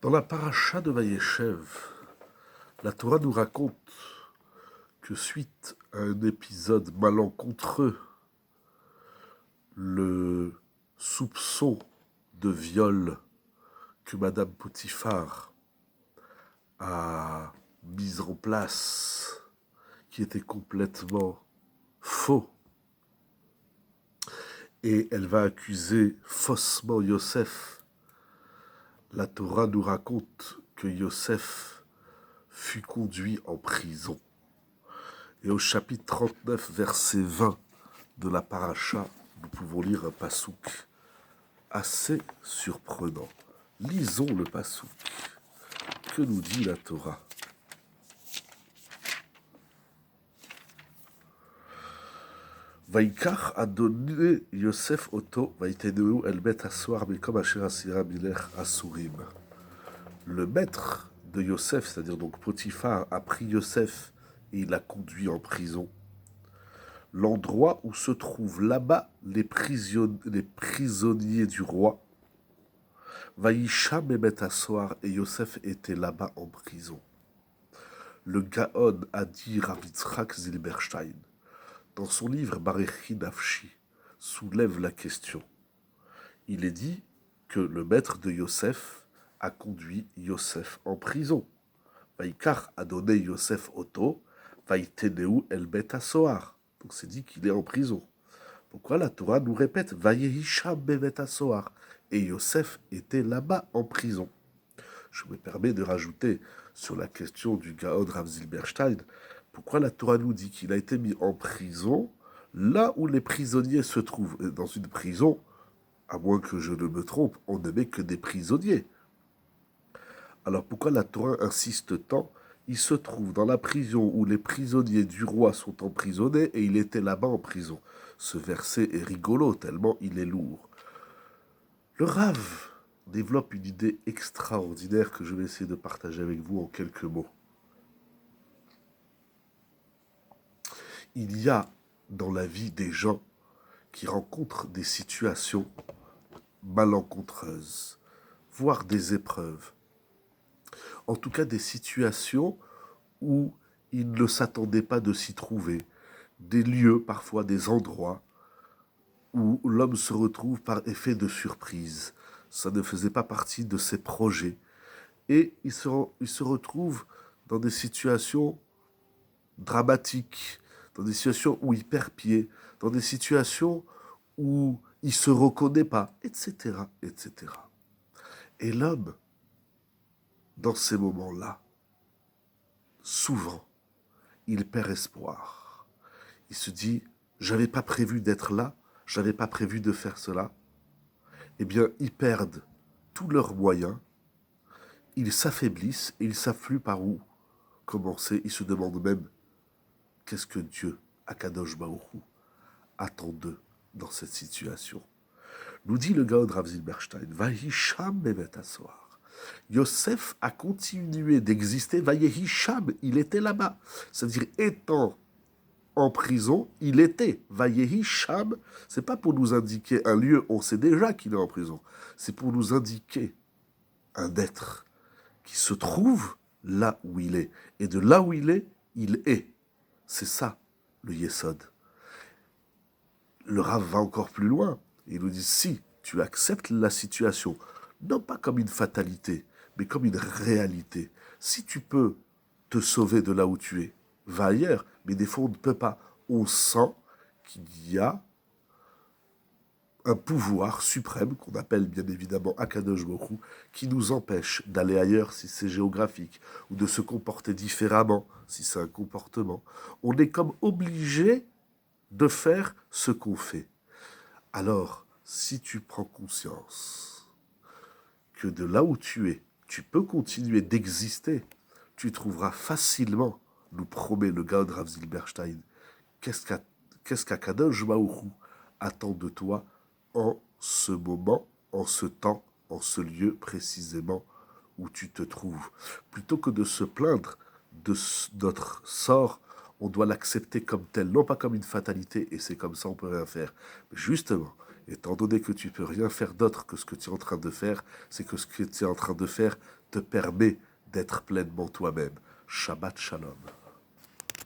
Dans la paracha de Vayeshev, la Torah nous raconte que suite à un épisode malencontreux, le soupçon de viol que Madame Potiphar a mis en place, qui était complètement faux, et elle va accuser faussement Yosef. La Torah nous raconte que Yosef fut conduit en prison. Et au chapitre 39, verset 20 de la paracha, nous pouvons lire un passouk assez surprenant. Lisons le passouk. Que nous dit la Torah? Vaikach a donné Yosef Oto, Vaiteneu el bet assoir, mais comme Asher Asira Milech Asurim. Le maître de Yosef, c'est-à-dire donc Potiphar, a pris Yosef et il l'a conduit en prison. L'endroit où se trouvent là-bas les prisonniers du roi. Vaïcha Mebet Assoar, et Yosef était là-bas en prison. Le Gaon a dit Rav Yitzhak Zilberstein, dans son livre Barechi Nafshi, soulève la question. Il est dit que le maître de Yosef a conduit Yosef en prison. Vaïkar a donné Yosef Oto, Vaïteneu el bet Assoar. Donc c'est dit qu'il est en prison. Pourquoi la Torah nous répète Vayehisha bevet Assoar, et Yosef était là-bas en prison? Je me permets de rajouter sur la question du Gaon Rav Zilberstein, pourquoi la Torah nous dit qu'il a été mis en prison là où les prisonniers se trouvent? Dans une prison, à moins que je ne me trompe, on ne met que des prisonniers. Alors pourquoi la Torah insiste tant? Il se trouve dans la prison où les prisonniers du roi sont emprisonnés et il était là-bas en prison. Ce verset est rigolo tellement il est lourd. Le Rav développe une idée extraordinaire que je vais essayer de partager avec vous en quelques mots. Il y a dans la vie des gens qui rencontrent des situations malencontreuses, voire des épreuves. En tout cas, des situations où ils ne s'attendaient pas de s'y trouver, des lieux, parfois des endroits, où l'homme se retrouve par effet de surprise. Ça ne faisait pas partie de ses projets. Et il se retrouve dans des situations dramatiques, dans des situations où il perd pied, dans des situations où il ne se reconnaît pas, etc., etc. Et l'homme, dans ces moments-là, souvent, il perd espoir. Il se dit, j'avais pas prévu d'être là, j'avais pas prévu de faire cela. Eh bien, ils perdent tous leurs moyens, ils s'affaiblissent et ils ne savent plus par où commencer. Ils se demandent même, qu'est-ce que Dieu, Akadosh Baruch Hu, attend d'eux dans cette situation? Nous dit le Gaon Rav Zilberstein, Vahisham Bevet Assoar. Yosef a continué d'exister, Vayehisham, il était là-bas. C'est-à-dire, étant en prison, il était. Vayehisham, c'est pas pour nous indiquer un lieu, on sait déjà qu'il est en prison. C'est pour nous indiquer un être qui se trouve là où il est. Et de là où il est. C'est ça, le Yesod. Le Rav va encore plus loin. Il nous dit, si tu acceptes la situation, non pas comme une fatalité, mais comme une réalité, si tu peux te sauver de là où tu es, va ailleurs. Mais des fois, on ne peut pas. On sent qu'il y a un pouvoir suprême, qu'on appelle bien évidemment Akadosh Baruch Hu, qui nous empêche d'aller ailleurs si c'est géographique, ou de se comporter différemment si c'est un comportement. On est comme obligé de faire ce qu'on fait. Alors, si tu prends conscience que de là où tu es, tu peux continuer d'exister, tu trouveras facilement, nous promet le Gaon Rav Zilberstein, qu'est-ce qu'Akadosh Baruch Hu attend de toi en ce moment, en ce temps, en ce lieu précisément où tu te trouves. Plutôt que de se plaindre de notre sort, on doit l'accepter comme tel, non pas comme une fatalité, et c'est comme ça on peut rien faire. Mais justement, étant donné que tu peux rien faire d'autre que ce que tu es en train de faire, c'est que ce que tu es en train de faire te permet d'être pleinement toi-même. Shabbat Shalom.